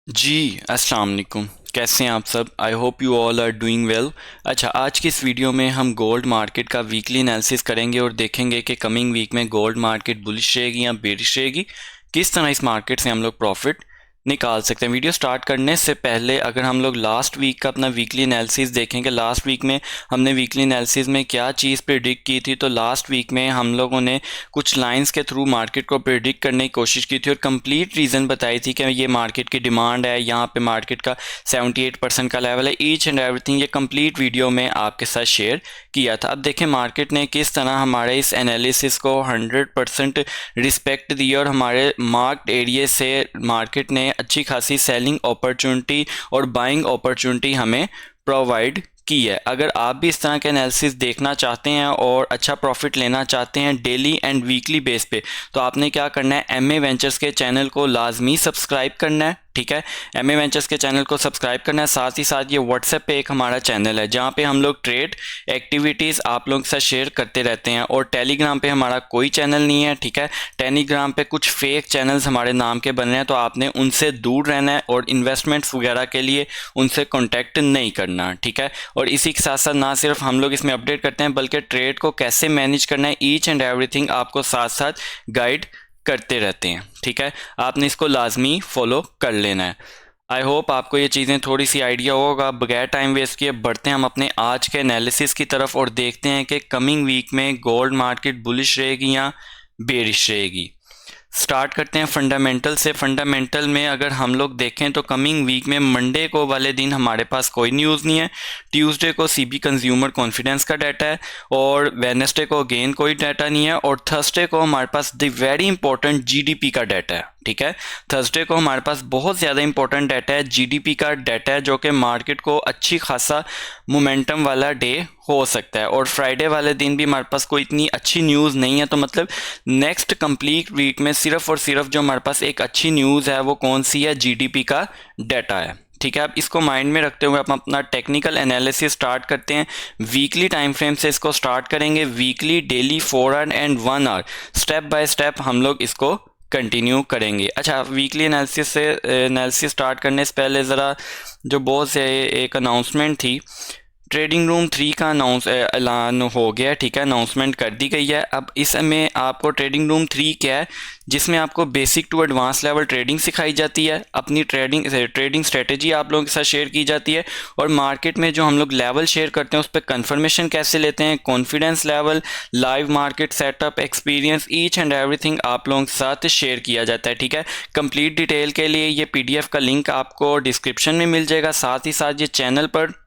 जी, अस्सलाम वालेकुम। कैसे हैं आप सब? I hope you all are doing well. अच्छा, आज की इस वीडियो में हम गोल्ड मार्केट का वीकली एनालिसिस करेंगे और देखेंगे कि कमिंग वीक में गोल्ड मार्केट बुलिश रहेगी या बेरिश रहेगी। किस तरह इस मार्केट से हम लोग प्रॉफिट निकाल सकते हैं। वीडियो स्टार्ट करने से पहले अगर हम लोग लास्ट वीक का अपना वीकली एनालिसिस देखेंगे, लास्ट वीक में हमने वीकली एनालिसिस में क्या चीज़ प्रिडिक्ट की थी, तो लास्ट वीक में हम लोगों ने कुछ लाइंस के थ्रू मार्केट को प्रिडिक्ट करने की कोशिश की थी और कंप्लीट रीज़न बताई थी कि ये मार्केट की डिमांड है, यहाँ पे मार्केट का 78% का लेवल है। ईच एंड एवरीथिंग ये कंप्लीट वीडियो में आपके साथ शेयर किया था। अब देखें मार्केट ने किस तरह हमारे इस एनालिसिस को 100% रिस्पेक्ट दी और हमारे मार्क्ड एरिया से मार्केट ने अच्छी खासी सेलिंग अपॉर्चुनिटी और बाइंग अपॉर्चुनिटी हमें प्रोवाइड की है। अगर आप भी इस तरह के एनालिसिस देखना चाहते हैं और अच्छा प्रॉफिट लेना चाहते हैं डेली एंड वीकली बेस पे, तो आपने क्या करना है, एम ए वेंचर्स के चैनल को लाजमी सब्सक्राइब करना है। ठीक है, एम ए वेंचर्स के चैनल को सब्सक्राइब करना है। साथ ही साथ ये व्हाट्सएप पे एक हमारा चैनल है जहाँ पे हम लोग ट्रेड एक्टिविटीज़ आप लोगों के साथ शेयर करते रहते हैं। और टेलीग्राम पे हमारा कोई चैनल नहीं है। ठीक है, टेलीग्राम पे कुछ फेक चैनल्स हमारे नाम के बन रहे हैं, तो आपने उनसे दूर रहना है और इन्वेस्टमेंट्स वगैरह के लिए उनसे कॉन्टैक्ट नहीं करना। ठीक है, और इसी के साथ साथ ना सिर्फ हम लोग इसमें अपडेट करते हैं बल्कि ट्रेड को कैसे मैनेज करना है, ईच एंड एवरीथिंग आपको साथ साथ गाइड करते रहते हैं। ठीक है, आपने इसको लाजमी फॉलो कर लेना है। आई होप आपको ये चीज़ें थोड़ी सी आइडिया होगा। बगैर टाइम वेस्ट किए बढ़ते हैं हम अपने आज के एनालिसिस की तरफ और देखते हैं कि कमिंग वीक में गोल्ड मार्केट बुलिश रहेगी या बेरिश रहेगी। स्टार्ट करते हैं फंडामेंटल से। फंडामेंटल में अगर हम लोग देखें तो कमिंग वीक में मंडे को वाले दिन हमारे पास कोई न्यूज़ नहीं है। ट्यूसडे को सीबी कंज्यूमर कॉन्फिडेंस का डाटा है और वेडनेसडे को अगेन कोई डाटा नहीं है और थर्सडे को हमारे पास द वेरी इंपॉर्टेंट जीडीपी का डाटा है। ठीक है, थर्सडे को हमारे पास बहुत ज़्यादा इंपॉर्टेंट डाटा है, जीडीपी का डाटा है, जो कि मार्केट को अच्छी खासा मोमेंटम वाला डे हो सकता है। और फ्राइडे वाले दिन भी हमारे पास कोई इतनी अच्छी न्यूज़ नहीं है। तो मतलब नेक्स्ट कंप्लीट वीक में सिर्फ और सिर्फ जो हमारे पास एक अच्छी न्यूज़ है वो कौन सी है, जीडीपी का डाटा है। ठीक है, अब इसको माइंड में रखते हुए आप अपना टेक्निकल एनालिसिस स्टार्ट करते हैं। वीकली टाइम फ्रेम से इसको स्टार्ट करेंगे, weekly, daily, 4 hour and 1 hour, step by step हम लोग इसको कंटिन्यू करेंगे। अच्छा, वीकली एनालिसिस स्टार्ट करने से पहले ज़रा जो बहुत से एक अनाउंसमेंट थी, ट्रेडिंग रूम 3 का ऐलान हो गया। ठीक है, अनाउंसमेंट कर दी गई है। अब इसमें आपको ट्रेडिंग रूम 3 क्या है, जिसमें आपको basic to advance level trading सिखाई जाती है, अपनी ट्रेडिंग स्ट्रेटेजी आप लोगों के साथ शेयर की जाती है और मार्केट में जो हम लोग लेवल शेयर करते हैं उस पर कंफर्मेशन कैसे लेते हैं, confidence level, live market setup, experience, each and everything आप लोगों के साथ शेयर किया जाता है। ठीक है, कंप्लीट डिटेल के लिए ये पीडीएफ का लिंक आपको डिस्क्रिप्शन में मिल जाएगा। साथ ही साथ ये चैनल पर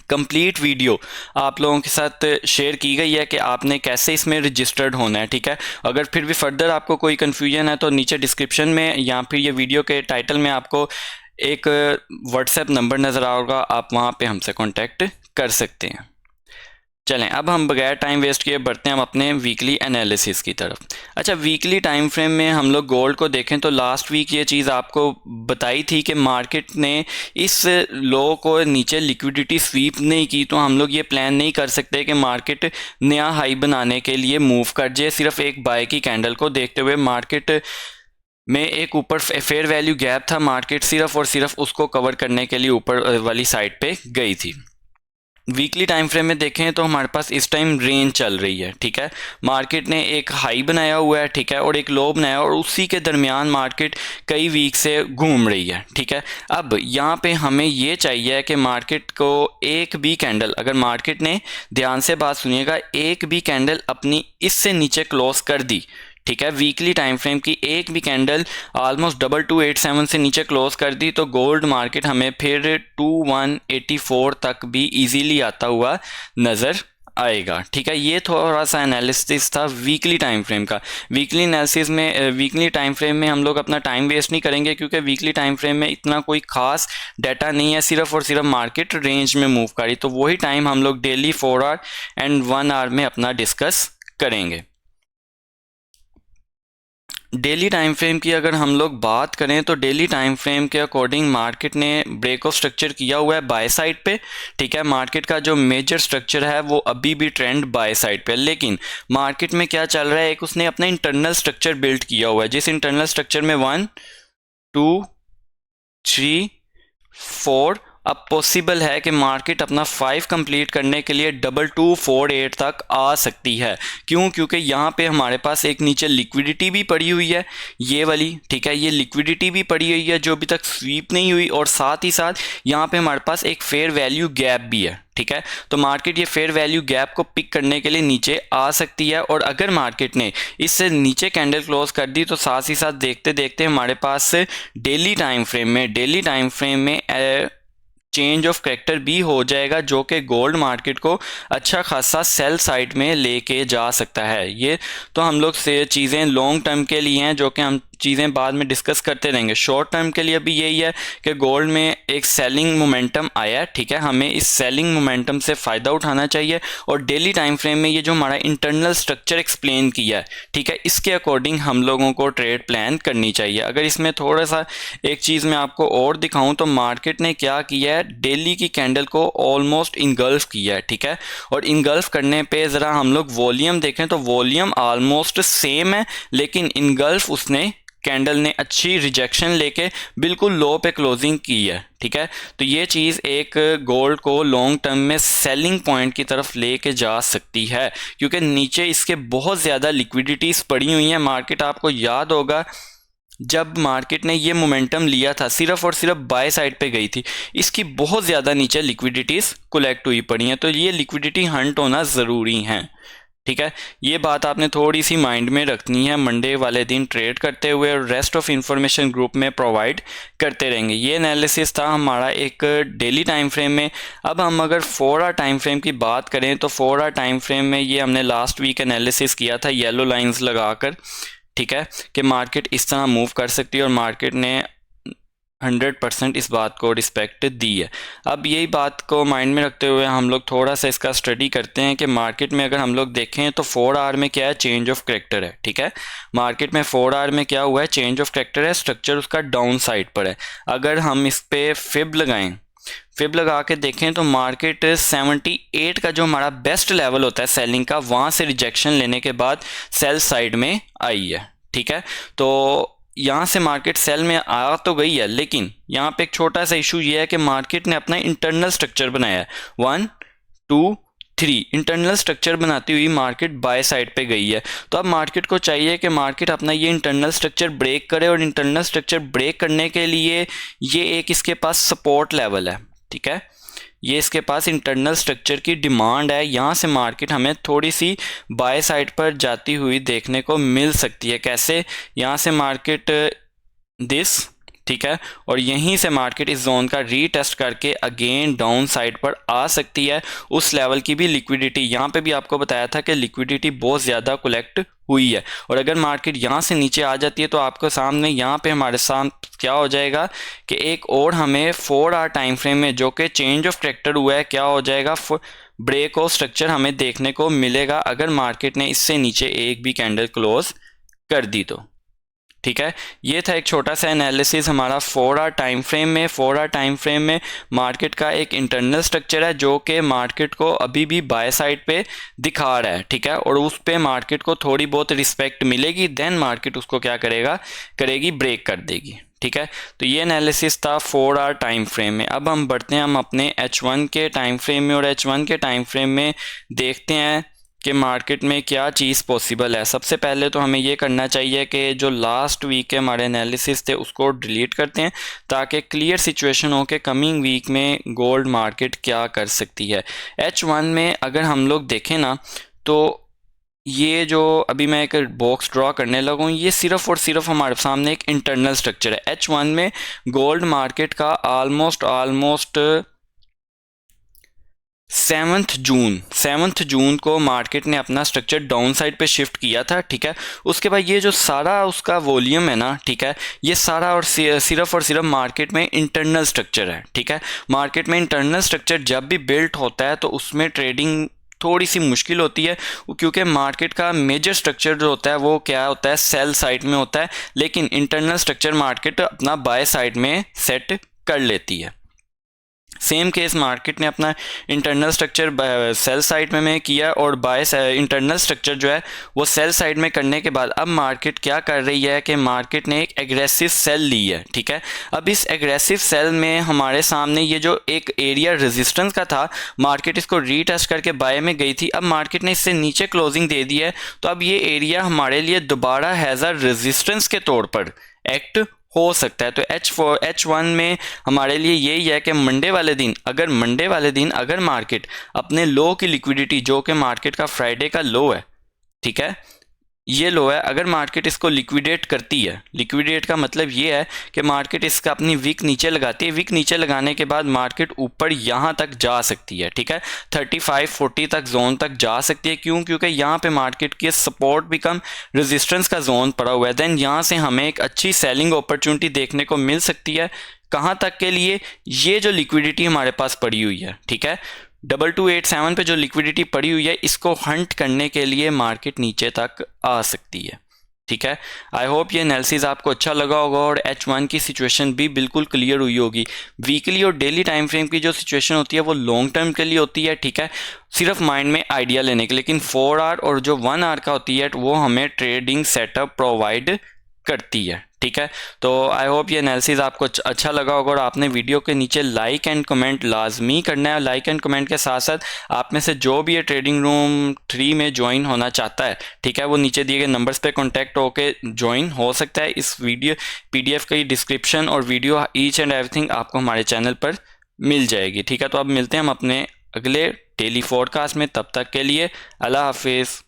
कंप्लीट वीडियो आप लोगों के साथ शेयर की गई है कि आपने कैसे इसमें रजिस्टर्ड होना है। ठीक है, अगर फिर भी फर्दर आपको कोई कन्फ्यूजन है तो नीचे डिस्क्रिप्शन में या फिर ये वीडियो के टाइटल में आपको एक व्हाट्सएप नंबर नज़र आएगा, आप वहाँ पे हमसे कांटेक्ट कर सकते हैं। चलें, अब हम बगैर टाइम वेस्ट किए बढ़ते हैं हम अपने वीकली एनालिसिस की तरफ। अच्छा, वीकली टाइम फ्रेम में हम लोग गोल्ड को देखें तो लास्ट वीक ये चीज़ आपको बताई थी कि मार्केट ने इस लो को नीचे लिक्विडिटी स्वीप नहीं की, तो हम लोग ये प्लान नहीं कर सकते कि मार्केट नया हाई बनाने के लिए मूव कर जाए सिर्फ एक बाय की कैंडल को देखते हुए। मार्केट में एक ऊपर फेयर वैल्यू गैप था, मार्केट सिर्फ और सिर्फ उसको कवर करने के लिए ऊपर वाली साइड पे गई थी। वीकली टाइम फ्रेम में देखें तो हमारे पास इस टाइम रेंज चल रही है। ठीक है, मार्केट ने एक हाई बनाया हुआ है, ठीक है, और एक लो बनाया और उसी के दरमियान मार्केट कई वीक से घूम रही है। ठीक है, अब यहाँ पे हमें ये चाहिए कि मार्केट को एक भी कैंडल, अगर मार्केट ने, ध्यान से बात सुनिएगा, एक भी कैंडल अपनी इससे नीचे क्लोज कर दी, ठीक है, वीकली टाइम फ्रेम की एक भी कैंडल ऑलमोस्ट 2287 से नीचे क्लोज कर दी, तो गोल्ड मार्केट हमें फिर 2184 तक भी इजीली आता हुआ नज़र आएगा। ठीक है, ये थोड़ा सा एनालिसिस था वीकली टाइम फ्रेम का। वीकली एनालिसिस में, वीकली टाइम फ्रेम में हम लोग अपना टाइम वेस्ट नहीं करेंगे क्योंकि वीकली टाइम फ्रेम में इतना कोई खास डाटा नहीं है, सिर्फ और सिर्फ मार्केट रेंज में मूव करी, तो वही टाइम हम लोग डेली 4 आवर एंड 1 आवर में अपना डिस्कस करेंगे। डेली टाइम फ्रेम की अगर हम लोग बात करें तो डेली टाइम फ्रेम के अकॉर्डिंग मार्केट ने ब्रेक ऑफ स्ट्रक्चर किया हुआ है बाय साइड पे। ठीक है, मार्केट का जो मेजर स्ट्रक्चर है वो अभी भी ट्रेंड बाय साइड पे, लेकिन मार्केट में क्या चल रहा है, एक उसने अपना इंटरनल स्ट्रक्चर बिल्ड किया हुआ है, जिस इंटरनल स्ट्रक्चर में 1 2 3, 4। अब पॉसिबल है कि मार्केट अपना 5 कंप्लीट करने के लिए 2248 तक आ सकती है। क्यों? क्योंकि यहाँ पे हमारे पास एक नीचे लिक्विडिटी भी पड़ी हुई है, ये वाली, ठीक है, ये लिक्विडिटी भी पड़ी हुई है जो अभी तक स्वीप नहीं हुई, और साथ ही साथ यहाँ पे हमारे पास एक फेयर वैल्यू गैप भी है, ठीक है। तो मार्केट ये फेयर वैल्यू गैप को पिक करने के लिए नीचे आ सकती है, और अगर मार्केट ने इससे नीचे कैंडल क्लोज कर दी तो साथ ही साथ देखते देखते हमारे पास डेली टाइम फ्रेम में चेंज ऑफ कैरेक्टर भी हो जाएगा, जो कि गोल्ड मार्केट को अच्छा खासा सेल साइड में लेके जा सकता है। ये तो हम लोग से चीज़ें लॉन्ग टर्म के लिए हैं, जो कि हम चीज़ें बाद में डिस्कस करते रहेंगे। शॉर्ट टर्म के लिए भी यही है कि गोल्ड में एक सेलिंग मोमेंटम आया है, ठीक है, हमें इस सेलिंग मोमेंटम से फ़ायदा उठाना चाहिए, और डेली टाइम फ्रेम में ये जो हमारा इंटरनल स्ट्रक्चर एक्सप्लेन किया है, ठीक है, इसके अकॉर्डिंग हम लोगों को ट्रेड प्लान करनी चाहिए। अगर इसमें थोड़ा सा एक चीज़ मैं आपको और दिखाऊं तो मार्केट ने क्या किया है, डेली की कैंडल को ऑलमोस्ट इनगल्फ किया है, ठीक है, और इनगल्फ करने पे ज़रा हम लोग वॉल्यूम देखें तो वॉल्यूम ऑलमोस्ट सेम है, लेकिन इनगल्फ उसने कैंडल ने अच्छी रिजेक्शन लेके बिल्कुल लो पे क्लोजिंग की है, ठीक है। तो ये चीज़ एक गोल्ड को लॉन्ग टर्म में सेलिंग पॉइंट की तरफ लेके जा सकती है, क्योंकि नीचे इसके बहुत ज़्यादा लिक्विडिटीज़ पड़ी हुई हैं। मार्केट, आपको याद होगा जब मार्केट ने ये मोमेंटम लिया था सिर्फ और सिर्फ बाय साइड पे गई थी, इसकी बहुत ज़्यादा नीचे लिक्विडिटीज़ कलेक्ट हुई पड़ी हैं, तो ये लिक्विडिटी हंट होना ज़रूरी है, ठीक है। ये बात आपने थोड़ी सी माइंड में रखनी है मंडे वाले दिन ट्रेड करते हुए, और रेस्ट ऑफ इंफॉर्मेशन ग्रुप में प्रोवाइड करते रहेंगे। ये एनालिसिस था हमारा एक डेली टाइम फ्रेम में। अब हम अगर 4 आवर टाइम फ्रेम की बात करें तो 4 आवर टाइम फ्रेम में ये हमने लास्ट वीक एनालिसिस किया था येलो लाइंस लगाकर, ठीक है, कि मार्केट इस तरह मूव कर सकती है, और मार्केट ने 100% इस बात को रिस्पेक्ट दी है। अब यही बात को माइंड में रखते हुए हम लोग थोड़ा सा इसका स्टडी करते हैं कि मार्केट में अगर हम लोग देखें तो 4 आवर में क्या है, चेंज ऑफ कैरेक्टर है, ठीक है। मार्केट में 4 आवर में क्या हुआ है, चेंज ऑफ कैरेक्टर है, स्ट्रक्चर उसका डाउन साइड पर है। अगर हम इस पर फिब लगाएं, फिब लगा के देखें तो मार्केट 78 का जो हमारा बेस्ट लेवल होता है सेलिंग का, वहाँ से रिजेक्शन लेने के बाद सेल साइड में आई है, ठीक है। तो यहाँ से मार्केट सेल में आ तो गई है, लेकिन यहाँ पे एक छोटा सा इशू ये है कि मार्केट ने अपना इंटरनल स्ट्रक्चर बनाया है, 1 2 3 इंटरनल स्ट्रक्चर बनाती हुई मार्केट बाय साइड पे गई है। तो अब मार्केट को चाहिए कि मार्केट अपना ये इंटरनल स्ट्रक्चर ब्रेक करे, और इंटरनल स्ट्रक्चर ब्रेक करने के लिए ये एक इसके पास सपोर्ट लेवल है, ठीक है, ये इसके पास इंटरनल स्ट्रक्चर की डिमांड है। यहाँ से मार्केट हमें थोड़ी सी बाय साइड पर जाती हुई देखने को मिल सकती है। कैसे? यहाँ से मार्केट दिस, ठीक है, और यहीं से मार्केट इस जोन का रीटेस्ट करके अगेन डाउन साइड पर आ सकती है। उस लेवल की भी लिक्विडिटी, यहाँ पे भी आपको बताया था कि लिक्विडिटी बहुत ज़्यादा कलेक्ट हुई है, और अगर मार्केट यहाँ से नीचे आ जाती है तो आपको सामने यहाँ पे हमारे साथ क्या हो जाएगा कि एक और हमें 4 आवर टाइम फ्रेम में जो कि चेंज ऑफ कैरेक्टर हुआ है, क्या हो जाएगा, ब्रेक ऑफ स्ट्रक्चर हमें देखने को मिलेगा अगर मार्केट ने इससे नीचे एक भी कैंडल क्लोज कर दी तो, ठीक है। ये था एक छोटा सा एनालिसिस हमारा 4 आवर टाइम फ्रेम में। 4 आवर टाइम फ्रेम में मार्केट का एक इंटरनल स्ट्रक्चर है जो कि मार्केट को अभी भी बाय साइड पे दिखा रहा है, ठीक है, और उस पे मार्केट को थोड़ी बहुत रिस्पेक्ट मिलेगी, देन मार्केट उसको क्या करेगी, ब्रेक कर देगी, ठीक है। तो ये एनालिसिस था 4 आवर टाइम फ्रेम में। अब हम बढ़ते हैं हम अपने H1 के टाइम फ्रेम में, और H1 के टाइम फ्रेम में देखते हैं कि मार्केट में क्या चीज़ पॉसिबल है। सबसे पहले तो हमें ये करना चाहिए कि जो लास्ट वीक के हमारे एनालिसिस थे उसको डिलीट करते हैं, ताकि क्लियर सिचुएशन हो कि कमिंग वीक में गोल्ड मार्केट क्या कर सकती है। H1 में अगर हम लोग देखें ना, तो ये जो अभी मैं एक बॉक्स ड्रॉ करने लगा हूँ, ये सिर्फ और सिर्फ हमारे सामने एक इंटरनल स्ट्रक्चर है। H1 में गोल्ड मार्केट का ऑलमोस्ट 7 जून को मार्केट ने अपना स्ट्रक्चर डाउन साइड पे शिफ्ट किया था, ठीक है। उसके बाद ये जो सारा उसका वॉल्यूम है ना, ठीक है, ये सारा और सिर्फ और सिर्फ मार्केट में इंटरनल स्ट्रक्चर है, ठीक है। मार्केट में इंटरनल स्ट्रक्चर जब भी बिल्ट होता है तो उसमें ट्रेडिंग थोड़ी सी मुश्किल होती है, क्योंकि मार्केट का मेजर स्ट्रक्चर जो होता है वो क्या होता है, सेल साइड में होता है, लेकिन इंटरनल स्ट्रक्चर मार्केट अपना बाय साइड में सेट कर लेती है। सेम केस मार्केट ने अपना इंटरनल स्ट्रक्चर सेल साइड में किया और बाय इंटरनल स्ट्रक्चर जो है वो सेल साइड में करने के बाद अब मार्केट क्या कर रही है कि मार्केट ने एक एग्रेसिव सेल ली है, ठीक है। अब इस एग्रेसिव सेल में हमारे सामने ये जो एक एरिया रेजिस्टेंस का था, मार्केट इसको रीटेस्ट करके बाय में गई थी। अब मार्केट ने इससे नीचे क्लोजिंग दे दी है, तो अब ये एरिया हमारे लिए दोबारा हैज़ अ रेजिस्टेंस के तौर पर एक्ट हो सकता है। तो H1 में हमारे लिए यही है कि मंडे वाले दिन अगर मार्केट अपने लो की लिक्विडिटी, जो कि मार्केट का फ्राइडे का लो है, ठीक है, ये लो है, अगर मार्केट इसको लिक्विडेट करती है, लिक्विडेट का मतलब ये है कि मार्केट इसका अपनी वीक नीचे लगाती है। वीक नीचे लगाने के बाद मार्केट ऊपर यहाँ तक जा सकती है, ठीक है, 35-40 तक जोन तक जा सकती है। क्यों? क्योंकि यहाँ पे मार्केट की सपोर्ट भी कम रेजिस्टेंस का जोन पड़ा हुआ है। देन यहाँ से हमें एक अच्छी सेलिंग अपॉर्चुनिटी देखने को मिल सकती है। कहाँ तक के लिए? ये जो लिक्विडिटी हमारे पास पड़ी हुई है, ठीक है, 2287 पे जो लिक्विडिटी पड़ी हुई है, इसको हंट करने के लिए मार्केट नीचे तक आ सकती है, ठीक है। आई होप ये एनालिसिस आपको अच्छा लगा होगा और H1 की सिचुएशन भी बिल्कुल क्लियर हुई होगी। वीकली और डेली टाइम फ्रेम की जो सिचुएशन होती है वो लॉन्ग टर्म के लिए होती है, ठीक है, सिर्फ माइंड में आइडिया लेने के। लेकिन 4 आवर और जो 1 आवर का होती है वो हमें ट्रेडिंग सेटअप प्रोवाइड करती है, ठीक है। तो आई होप ये एनालिसिस आपको अच्छा लगा होगा और आपने वीडियो के नीचे लाइक एंड कमेंट लाजमी करना है। लाइक एंड कमेंट के साथ साथ आप में से जो भी ये ट्रेडिंग रूम 3 में ज्वाइन होना चाहता है, ठीक है, वो नीचे दिए गए नंबर्स पे कांटेक्ट होके ज्वाइन हो सकता है। इस वीडियो PDF की डिस्क्रिप्शन और वीडियो ईच एंड एवरीथिंग आपको हमारे चैनल पर मिल जाएगी, ठीक है। तो अब मिलते हैं हम अपने अगले डेली फोरकास्ट में। तब तक के लिए अल्लाह हाफिज़।